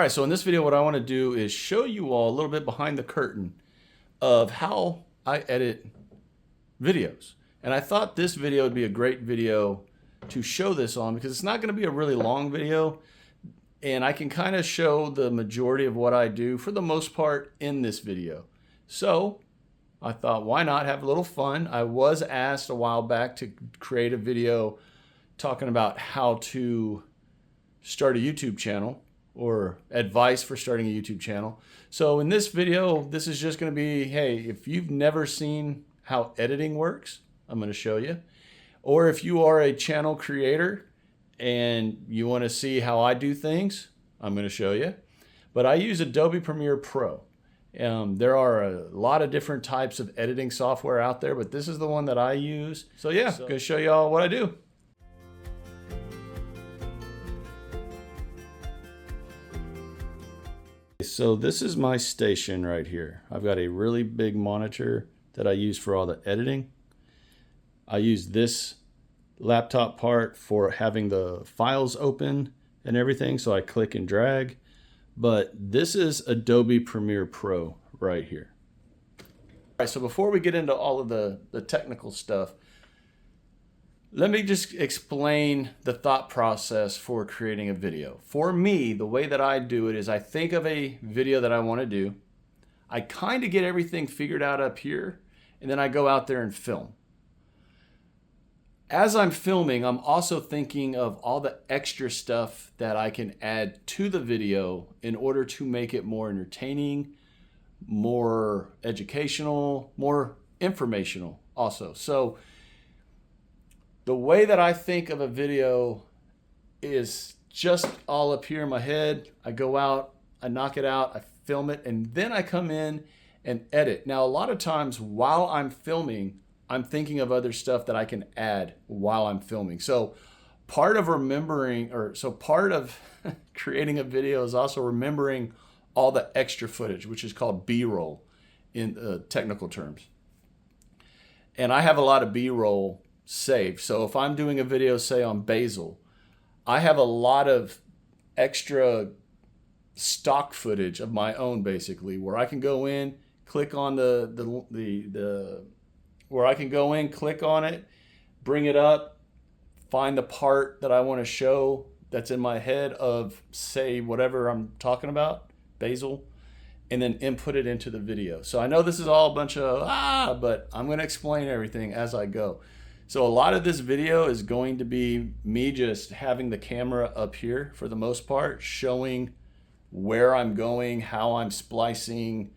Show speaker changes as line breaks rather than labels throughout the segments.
right, so in this video, what I want to do is show you all a little bit behind the curtain of how I edit videos. And I thought this video would be a great video to show this on because it's not going to be a really long video. And I can kind of show the majority of what I do for the most part in this video. So I thought, why not have a little fun? I was asked a while back to create a video talking about how to start a YouTube channel or advice for starting a YouTube channel. So in this video, this is just going to be, hey, if you've never seen how editing works, I'm going to show you. Or if you are a channel creator and you want to see how I do things, I'm going to show you. But I use Adobe Premiere Pro. There are a lot of different types of editing software out there, but this is the one that I use. So yeah, I'm going to show you all what I do. So this is my station right here. I've got a really big monitor that I use for all the editing. I use this laptop part for having the files open and everything, so I click and drag. But this is Adobe Premiere Pro right here. All right, so before we get into all of the technical stuff, let me just explain the thought process for creating a video. For me, the way that I do it is I think of a video that I want to do. I kind of get everything figured out up here, and then I go out there and film. As I'm filming, I'm also thinking of all the extra stuff that I can add to the video in order to make it more entertaining, more educational, more informational also. So the way that I think of a video is just all up here in my head. I go out, I knock it out, I film it, and then I come in and edit. Now, a lot of times while I'm filming, I'm thinking of other stuff that I can add while I'm filming. So part of part of creating a video is also remembering all the extra footage, which is called B-roll in technical terms. And I have a lot of B-roll saved. So if I'm doing a video, say on basil, I have a lot of extra stock footage of my own, basically, where I can go in, click on where I can go in, click on it, bring it up, find the part that I want to show that's in my head of, say, whatever I'm talking about, basil, and then input it into the video. So I know this is all a bunch of but I'm going to explain everything as I go. So a lot of this video is going to be me just having the camera up here for the most part, showing where I'm going, how I'm splicing,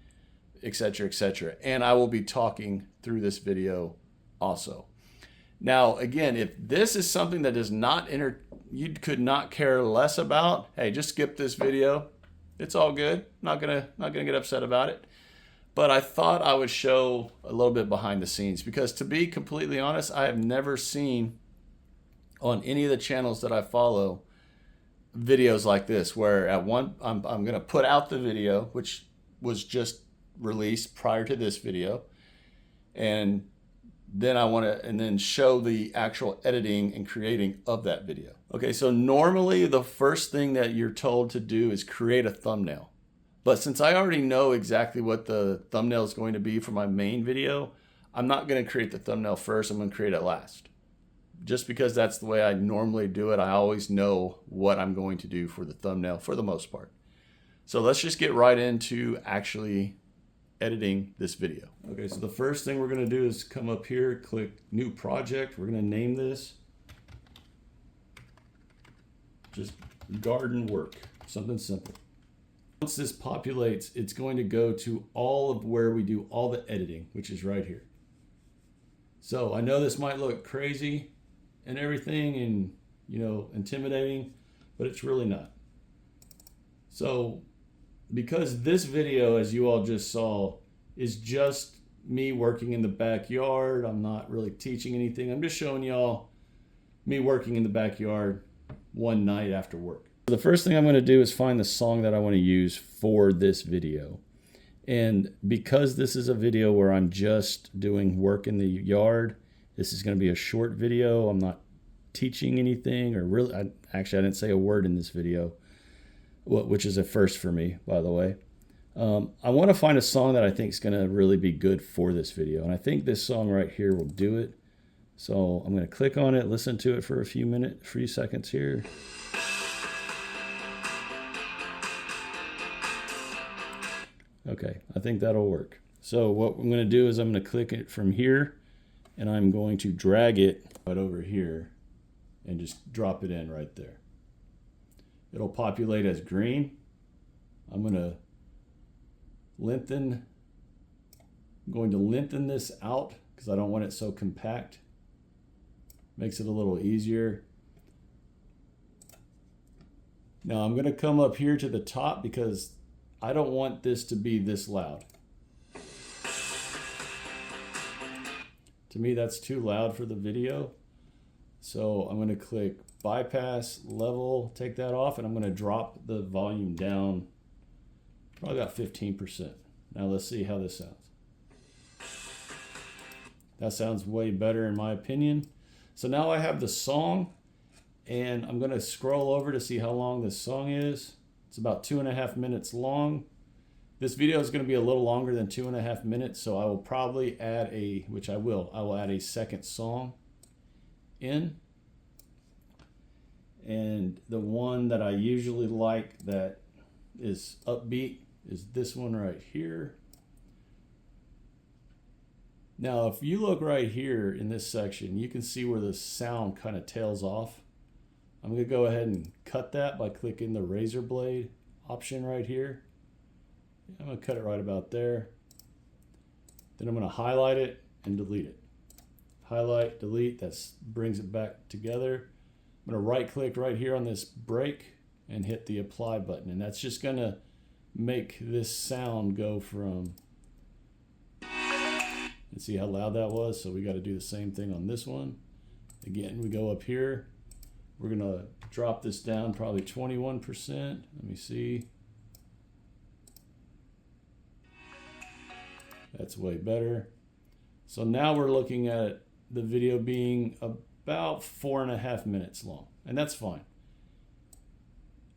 etc., etc. And I will be talking through this video also. Now, again, if this is something that does not you could not care less about, hey, just skip this video. It's all good. Not gonna get upset about it. But I thought I would show a little bit behind the scenes because, to be completely honest, I have never seen on any of the channels that I follow videos like this where at one I'm going to put out the video, which was just released prior to this video, and then show the actual editing and creating of that video. Okay, so normally the first thing that you're told to do is create a thumbnail. But since I already know exactly what the thumbnail is going to be for my main video, I'm not going to create the thumbnail first. I'm going to create it last. Just because that's the way I normally do it. I always know what I'm going to do for the thumbnail for the most part. So let's just get right into actually editing this video. Okay, so the first thing we're going to do is come up here, click New Project. We're going to name this just Garden Work, something simple. Once this populates, it's going to go to all of where we do all the editing, which is right here. So I know this might look crazy and everything and, intimidating, but it's really not. So because this video, as you all just saw, is just me working in the backyard, I'm not really teaching anything. I'm just showing y'all me working in the backyard one night after work. The first thing I'm going to do is find the song that I want to use for this video. And because this is a video where I'm just doing work in the yard, this is going to be a short video. I'm not teaching anything, or really, I didn't say a word in this video. which is a first for me, by the way. I want to find a song that I think is going to really be good for this video. And I think this song right here will do it. So I'm going to click on it, listen to it for a few seconds here. Okay, I think that'll work. So what I'm going to do is I'm going to click it from here, and I'm going to drag it right over here and just drop it in right there. It'll populate as green. I'm going to lengthen this out because I don't want it so compact. Makes it a little easier. Now I'm going to come up here to the top because I don't want this to be this loud. To me, that's too loud for the video. So I'm going to click bypass level, take that off, and I'm going to drop the volume down probably about 15%. Now let's see how this sounds. That sounds way better in my opinion. So now I have the song, and I'm going to scroll over to see how long this song is. It's about 2.5 minutes long. This video is going to be a little longer than 2.5 minutes, so I will probably add I will add a second song in. And the one that I usually like that is upbeat is this one right here. Now, if you look right here in this section, you can see where the sound kind of tails off. I'm going to go ahead and cut that by clicking the razor blade option right here. I'm going to cut it right about there. Then I'm going to highlight it and delete it. Highlight, delete, that brings it back together. I'm going to right click right here on this break and hit the apply button. And that's just going to make this sound go from, and see how loud that was? So we got to do the same thing on this one. Again, we go up here. We're going to drop this down probably 21%. Let me see. That's way better. So now we're looking at the video being about 4.5 minutes long, and that's fine.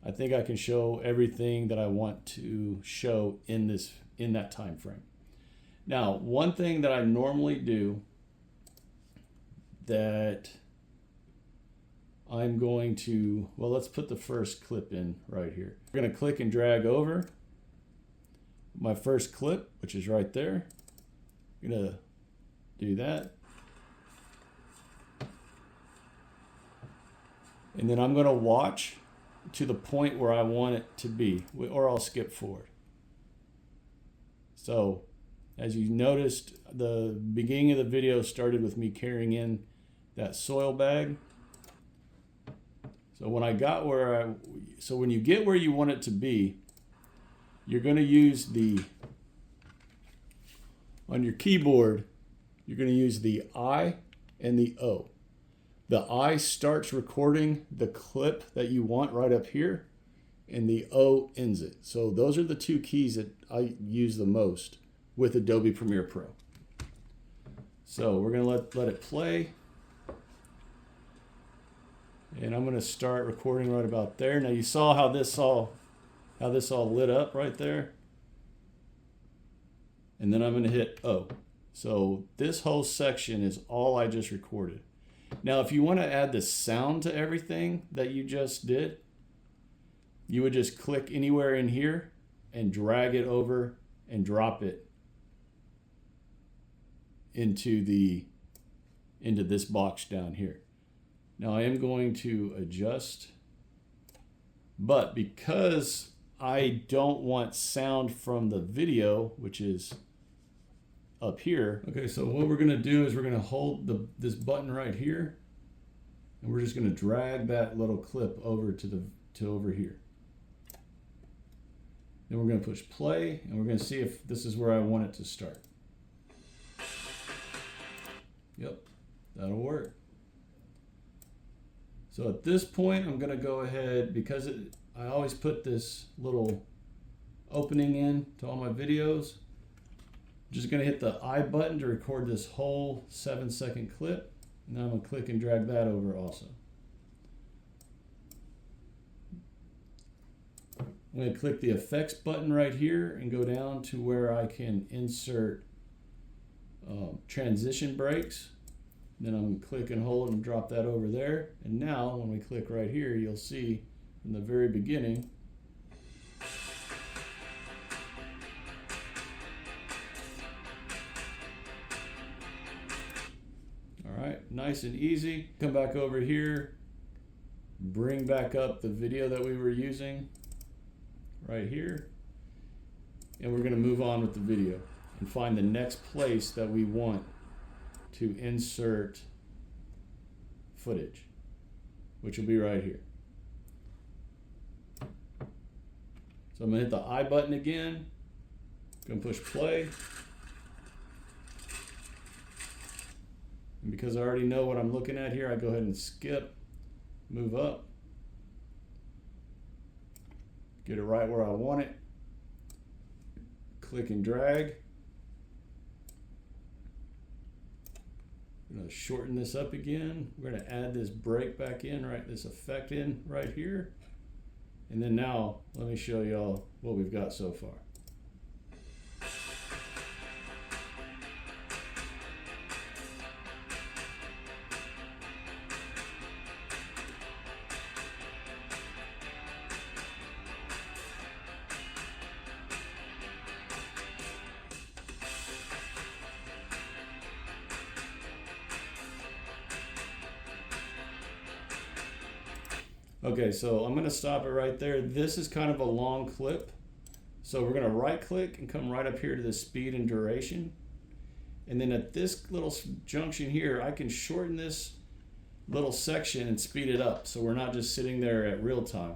I think I can show everything that I want to show in that time frame. Now, one thing that I normally do that I'm going to, well, let's put the first clip in right here. We're going to click and drag over my first clip, which is right there. I'm going to do that. And then I'm going to watch to the point where I want it to be, or I'll skip forward. So, as you noticed, the beginning of the video started with me carrying in that soil bag. So when I got when you get where you want it to be, you're going to use on your keyboard, you're going to use the I and the O. The I starts recording the clip that you want right up here, and the O ends it. So those are the two keys that I use the most with Adobe Premiere Pro. So we're going to let it play. And I'm going to start recording right about there. Now you saw how this all lit up right there. And then I'm going to hit O. So this whole section is all I just recorded. Now if you want to add the sound to everything that you just did, you would just click anywhere in here and drag it over and drop it into this box down here. Now I am going to adjust, but because I don't want sound from the video, which is up here. Okay, so what we're gonna do is we're gonna hold this button right here, and we're just gonna drag that little clip over to over here. Then we're gonna push play, and we're gonna see if this is where I want it to start. Yep, that'll work. So at this point, I'm gonna go ahead, because I always put this little opening in to all my videos. I'm just gonna hit the I button to record this whole 7-second clip. And then I'm gonna click and drag that over also. I'm going to click the effects button right here and go down to where I can insert transition breaks. Then I'm going to click and hold and drop that over there. And now when we click right here, you'll see from the very beginning, all right, nice and easy. Come back over here, bring back up the video that we were using right here, and we're going to move on with the video and find the next place that we want to insert footage, which will be right here. So I'm going to hit the I button again, going to push play, and because I already know what I'm looking at here, I go ahead and skip, move up, get it right where I want it, click and drag. I'm going to shorten this up again. We're going to add this break back in, right, this effect in right here. And then now, let me show y'all what we've got so far. Okay, so I'm going to stop it right there. This is kind of a long clip. So we're going to right click and come right up here to the speed and duration. And then at this little junction here, I can shorten this little section and speed it up. So we're not just sitting there at real time.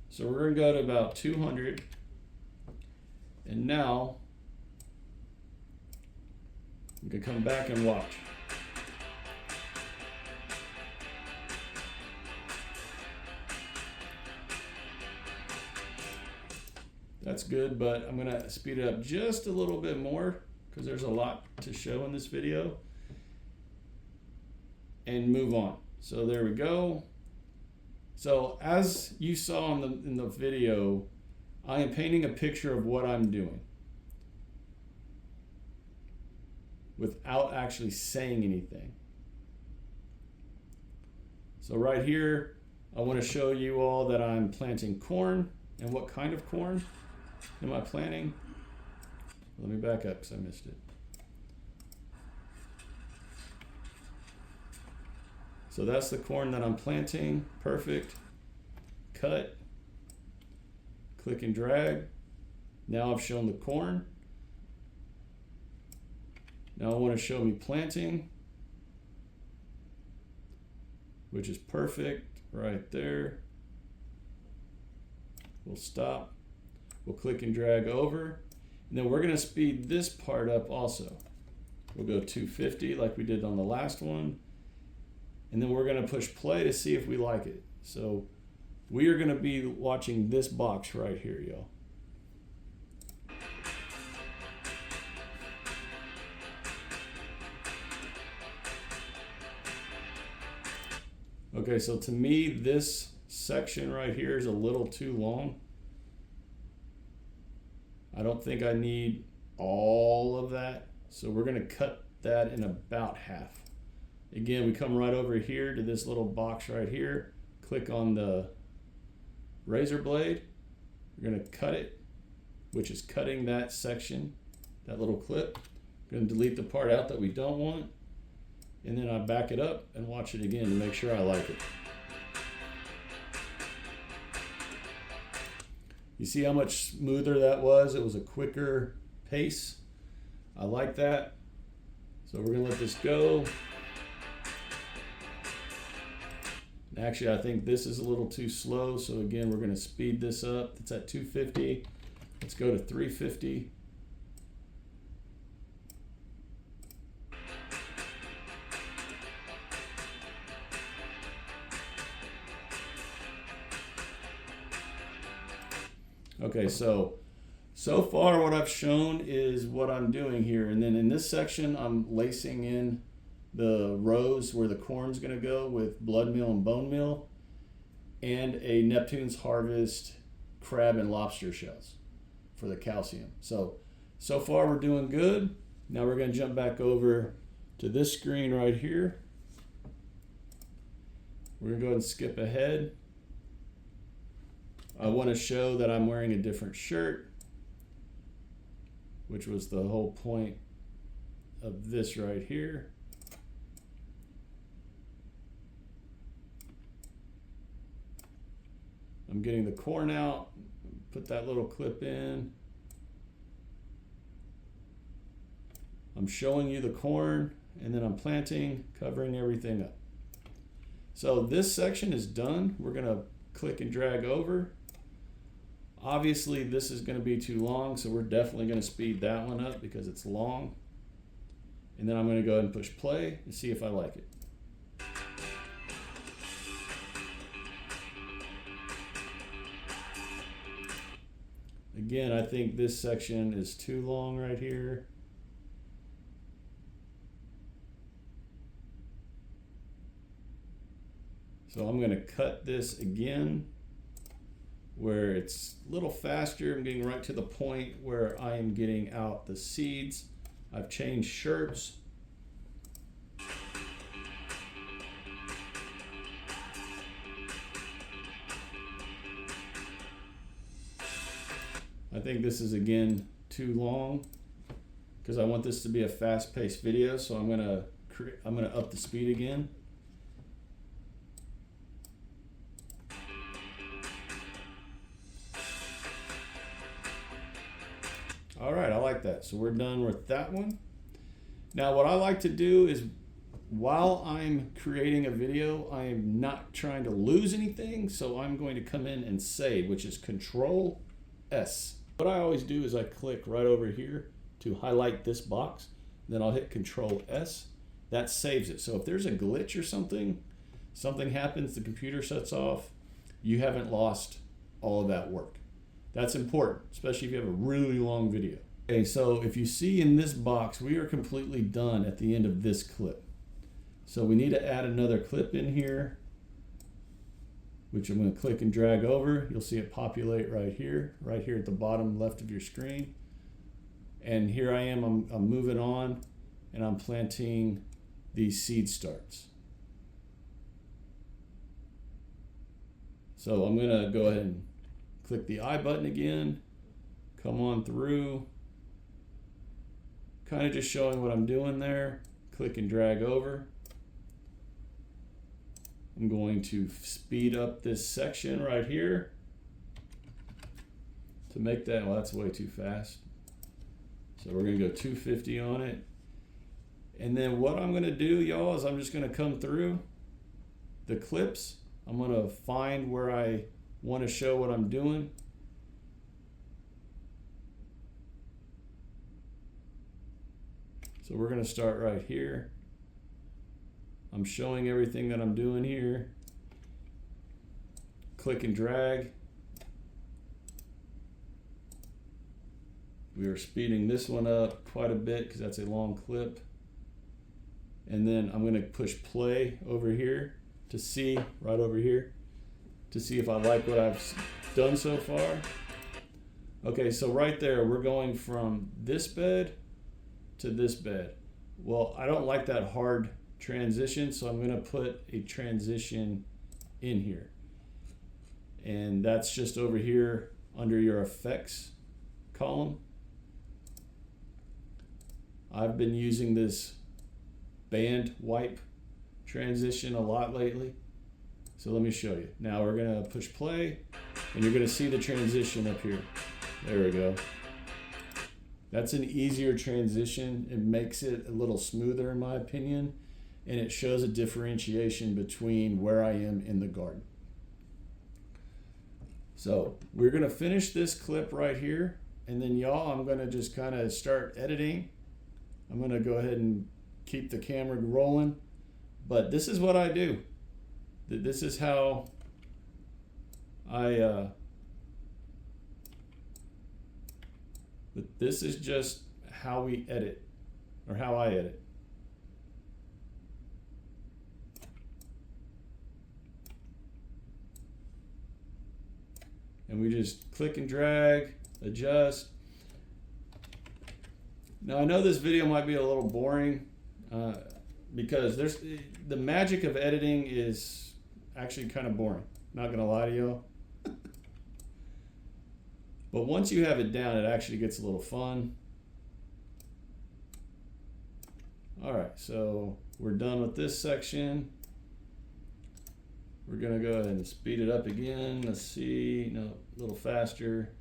So we're going to go to about 200. And now we can come back and watch. That's good, but I'm going to speed it up just a little bit more because there's a lot to show in this video, and move on. So there we go. So as you saw in the video, I am painting a picture of what I'm doing without actually saying anything. So right here, I want to show you all that I'm planting corn. And what kind of corn am I planting? Let me back up because I missed it. So that's the corn that I'm planting. Perfect. Cut. Click and drag. Now I've shown the corn. Now I want to show me planting, which is perfect right there. We'll stop. We'll click and drag over. And then we're going to speed this part up also. We'll go 250 like we did on the last one. And then we're going to push play to see if we like it. So we are going to be watching this box right here, y'all. Okay, so to me, this section right here is a little too long. I don't think I need all of that. So we're going to cut that in about half. Again, we come right over here to this little box right here. Click on the razor blade. We're going to cut it, which is cutting that section, that little clip. We're going to delete the part out that we don't want. And then I back it up and watch it again to make sure I like it. You see how much smoother that was? It was a quicker pace. I like that. So we're going to let this go. Actually, I think this is a little too slow. So again, we're going to speed this up. It's at 250. Let's go to 350. Okay, so far what I've shown is what I'm doing here. And then in this section, I'm lacing in the rows where the corn's going to go with blood meal and bone meal, and a Neptune's Harvest crab and lobster shells for the calcium. So far we're doing good. Now we're going to jump back over to this screen right here. We're going to go ahead and skip ahead. I want to show that I'm wearing a different shirt, which was the whole point of this right here. I'm getting the corn out, put that little clip in. I'm showing you the corn, and then I'm planting, covering everything up. So this section is done. We're gonna click and drag over. Obviously this is gonna be too long, so we're definitely gonna speed that one up because it's long. And then I'm gonna go ahead and push play and see if I like it. Again, I think this section is too long right here. So I'm going to cut this again where it's a little faster. I'm getting right to the point where I am getting out the seeds. I've changed shirts. I think this is again too long because I want this to be a fast-paced video, so I'm gonna up the speed again. All right, I like that. So we're done with that one. Now what I like to do is while I'm creating a video, I am not trying to lose anything, so I'm going to come in and save, which is Control S. What I always do is I click right over here to highlight this box, then I'll hit Control S. That saves it. So if there's a glitch or something happens, the computer shuts off, you haven't lost all of that work. That's important, especially if you have a really long video. Okay, so if you see in this box, we are completely done at the end of this clip. So we need to add another clip in here, which I'm going to click and drag over. You'll see it populate right here at the bottom left of your screen. And here I am, I'm moving on, and I'm planting these seed starts. So I'm going to go ahead and click the I button again, come on through, kind of just showing what I'm doing there, click and drag over. I'm going to speed up this section right here to make that, well, that's way too fast. So we're going to go 250 on it. And then what I'm going to do, y'all, is I'm just going to come through the clips. I'm going to find where I want to show what I'm doing. So we're going to start right here. I'm showing everything that I'm doing here. Click and drag. We are speeding this one up quite a bit because that's a long clip. And then I'm going to push play over here to see, right over here, to see if I like what I've done so far. Okay, so right there, we're going from this bed to this bed. Well, I don't like that hard transition, so I'm going to put a transition in here. And that's just over here under your effects column. I've been using this band wipe transition a lot lately. So let me show you. Now we're going to push play, and you're going to see the transition up here. There we go. That's an easier transition. It makes it a little smoother in my opinion, and it shows a differentiation between where I am in the garden. So we're going to finish this clip right here, and then y'all, I'm going to just kind of start editing. I'm going to go ahead and keep the camera rolling, but this is what I do. This is how but this is just how we edit, or how I edit. And and we just click and drag, adjust. Now I know this video might be a little boring because the magic of editing is actually kind of boring. Not gonna lie to y'all. But once you have it down, it actually gets a little fun. All right, so we're done with this section. We're gonna go ahead and speed it up again. Let's see, no, a little faster.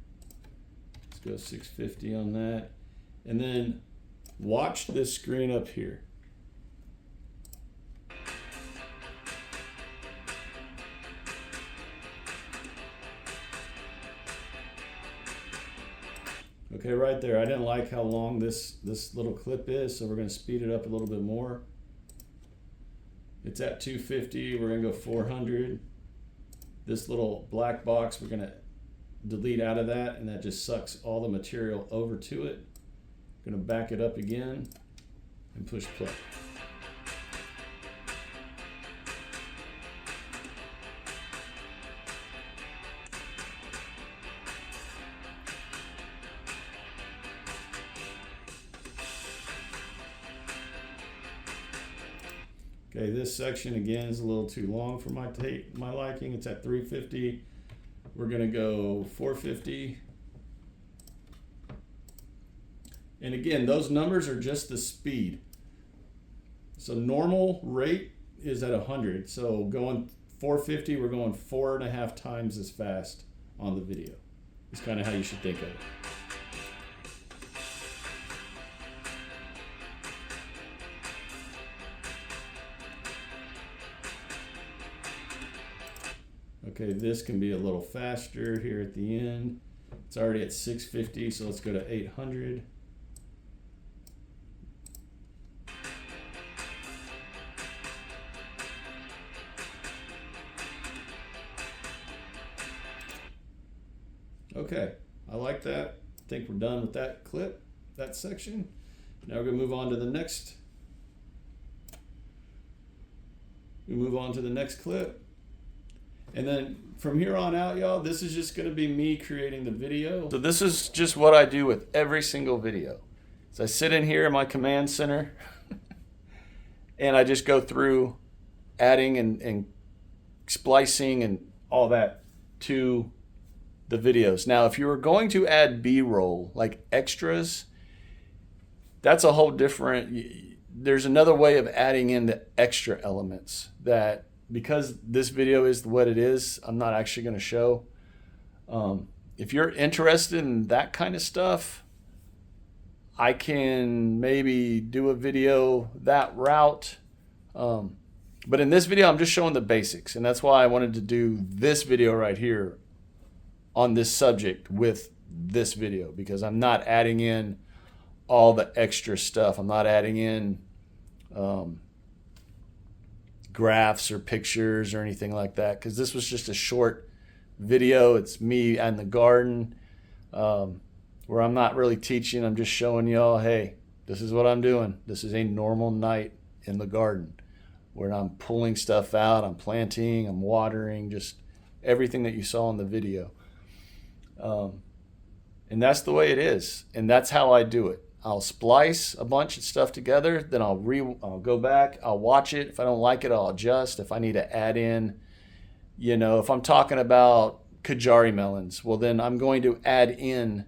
Let's go 650 on that. And then watch this screen up here. Okay, right there. I didn't like how long this little clip is, so we're going to speed it up a little bit more. It's at 250. We're going to go 400. This little black box, we're going to delete out of that, and that just sucks all the material over to it. I'm going to back it up again and push play. Okay, this section again is a little too long for my liking. It's at 350. We're gonna go 450. And again, those numbers are just the speed. So normal rate is at 100. So going 450, we're going 4.5 times as fast on the video. It's kind of how you should think of it. Okay, this can be a little faster here at the end. It's already at 650, so let's go to 800. Okay, I like that. I think we're done with that clip, that section. Now we're gonna move on to the next. We move on to the next clip. And then from here on out, y'all, this is just going to be me creating the video. So this is just what I do with every single video. So I sit in here in my command center and I just go through adding and splicing and all that to the videos. Now, if you were going to add B-roll, like extras, that's a whole different, there's another way of adding in the extra elements that, because this video is what it is, I'm not actually going to show. If you're interested in that kind of stuff, I can maybe do a video that route. But in this video, I'm just showing the basics. And that's why I wanted to do this video right here on this subject with this video, because I'm not adding in all the extra stuff. I'm not adding in graphs or pictures or anything like that, because this was just a short video. It's me in the garden where I'm not really teaching. I'm just showing y'all, hey, this is what I'm doing. This is a normal night in the garden where I'm pulling stuff out, I'm planting, I'm watering, just everything that you saw in the video. And that's the way it is, and that's how I do it. I'll splice a bunch of stuff together, then I'll go back, I'll watch it. If I don't like it, I'll adjust. If I need to add in, if I'm talking about Kajari melons, well then I'm going to add in,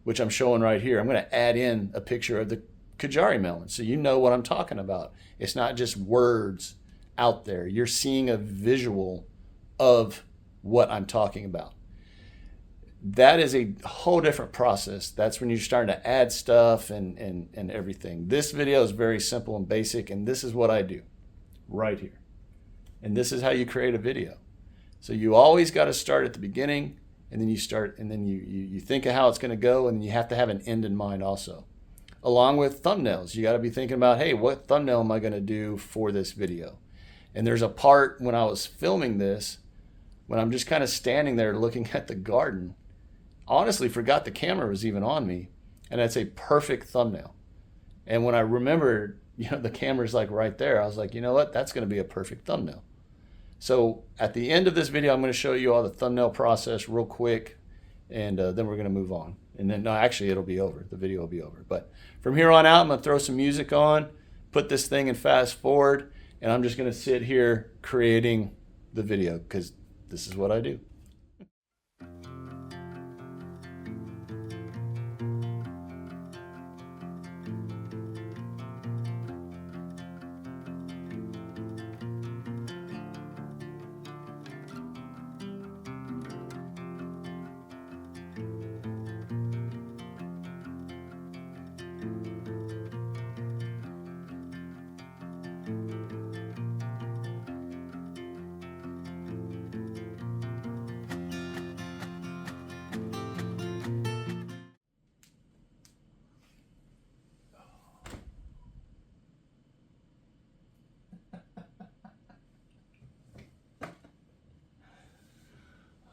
which I'm showing right here, I'm going to add in a picture of the Kajari melon so you know what I'm talking about. It's not just words out there. You're seeing a visual of what I'm talking about. That is a whole different process. That's when you're starting to add stuff and everything. This video is very simple and basic, and this is what I do right here. And this is how you create a video. So you always got to start at the beginning, and then you start, and then you think of how it's going to go, and you have to have an end in mind also. Along with thumbnails, you got to be thinking about, hey, what thumbnail am I going to do for this video? And there's a part when I was filming this, when I'm just kind of standing there looking at the garden, honestly forgot the camera was even on me, and that's a perfect thumbnail. And when I remembered, the camera's like right there, I was like, you know what, that's going to be a perfect thumbnail. So at the end of this video, I'm going to show you all the thumbnail process real quick, and then we're going to move on. And then, no, actually, it'll be over. The video will be over. But from here on out, I'm going to throw some music on, put this thing in fast forward, and I'm just going to sit here creating the video because this is what I do.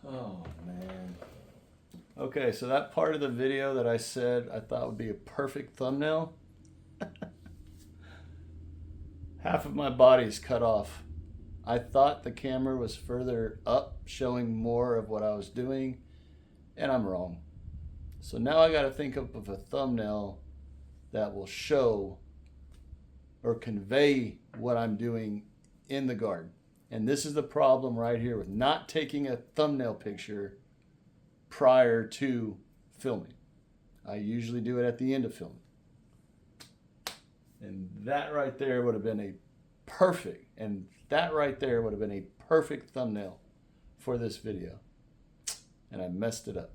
Oh, man. Okay, so that part of the video that I said I thought would be a perfect thumbnail, half of my body's cut off. I thought the camera was further up, showing more of what I was doing, and I'm wrong. So now I got to think of a thumbnail that will show or convey what I'm doing in the garden. And this is the problem right here with not taking a thumbnail picture prior to filming. I usually do it at the end of filming. And that right there would have been a perfect thumbnail for this video. And I messed it up.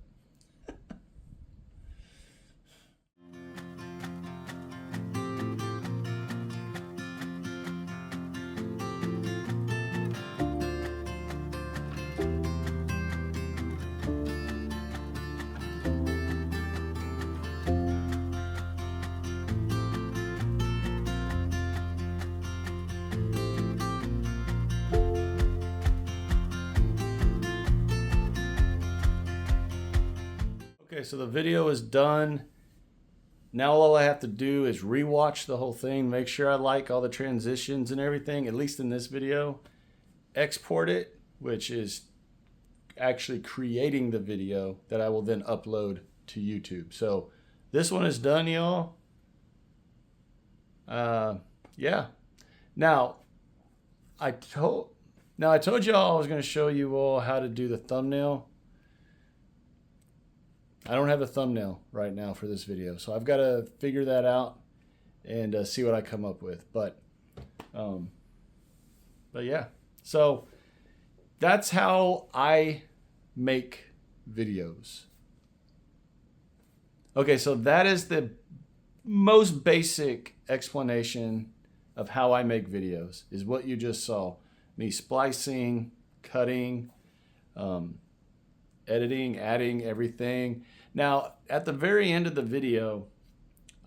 Okay, so the video is done. Now all I have to do is rewatch the whole thing, make sure I like all the transitions and everything, at least in this video. Export it, which is actually creating the video that I will then upload to YouTube. So this one is done, y'all. Yeah. Now I told y'all I was going to show you all how to do the thumbnail. I don't have a thumbnail right now for this video, so I've got to figure that out and see what I come up with. But yeah, so that's how I make videos. Okay, so that is the most basic explanation of how I make videos, is what you just saw. Me splicing, cutting, editing, adding everything. Now, at the very end of the video,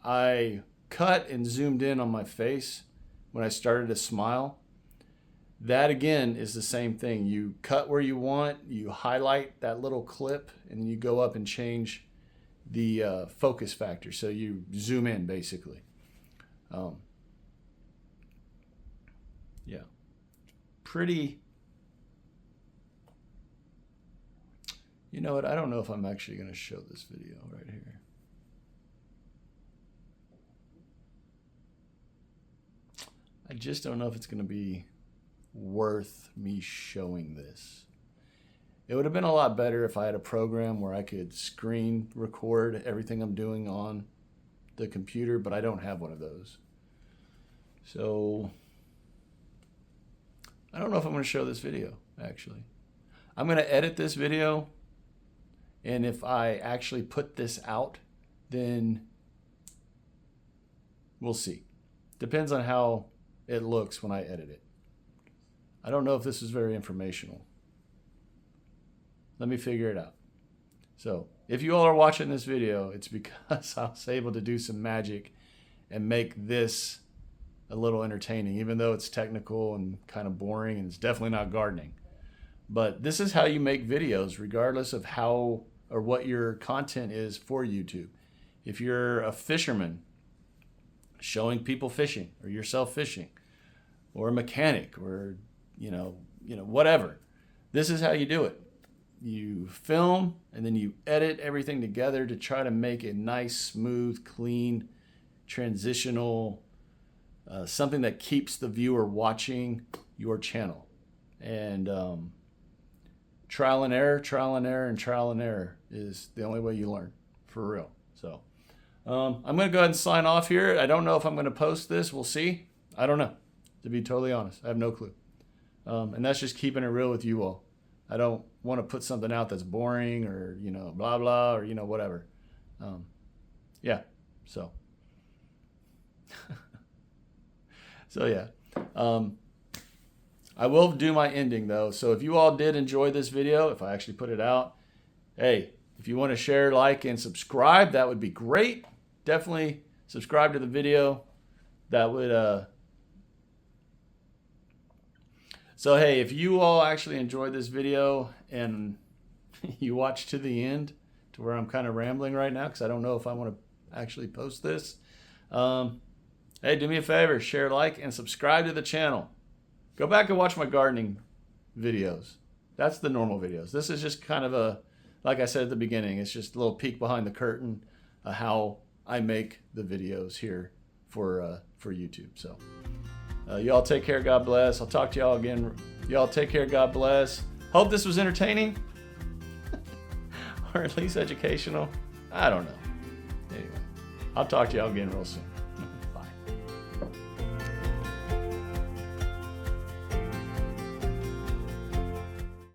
I cut and zoomed in on my face when I started to smile. That again is the same thing. You cut where you want, you highlight that little clip, and then you go up and change the focus factor. So you zoom in basically. Yeah, pretty. You know what? I don't know if I'm actually going to show this video right here. I just don't know if it's going to be worth me showing this. It would have been a lot better if I had a program where I could screen record everything I'm doing on the computer, but I don't have one of those. So I don't know if I'm going to show this video, actually. I'm going to edit this video. And if I actually put this out, then we'll see. Depends on how it looks when I edit it. I don't know if this is very informational. Let me figure it out. So if you all are watching this video, it's because I was able to do some magic and make this a little entertaining, even though it's technical and kind of boring, and it's definitely not gardening. But this is how you make videos, regardless of how or what your content is for YouTube. If you're a fisherman showing people fishing, or yourself fishing, or a mechanic, or whatever. This is how you do it. You film and then you edit everything together to try to make a nice, smooth, clean, transitional, something that keeps the viewer watching your channel. And trial and error, trial and error, and trial and error is the only way you learn, for real. So I'm going to go ahead and sign off here. I don't know if I'm going to post this. We'll see. I don't know, to be totally honest. I have no clue. And that's just keeping it real with you all. I don't want to put something out that's boring or, blah, blah, or, whatever. Yeah, so. So, yeah. I will do my ending, though. So if you all did enjoy this video, if I actually put it out, hey, if you want to share, like, and subscribe, that would be great. Definitely subscribe to the video. That would... So, hey, if you all actually enjoyed this video and you watch to the end, to where I'm kind of rambling right now because I don't know if I want to actually post this, hey, do me a favor, share, like, and subscribe to the channel. Go back and watch my gardening videos. That's the normal videos. This is just kind of a, like I said at the beginning, it's just a little peek behind the curtain of how I make the videos here for YouTube. So y'all take care. God bless. I'll talk to y'all again. Y'all take care. God bless. Hope this was entertaining or at least educational. I don't know. Anyway, I'll talk to y'all again real soon.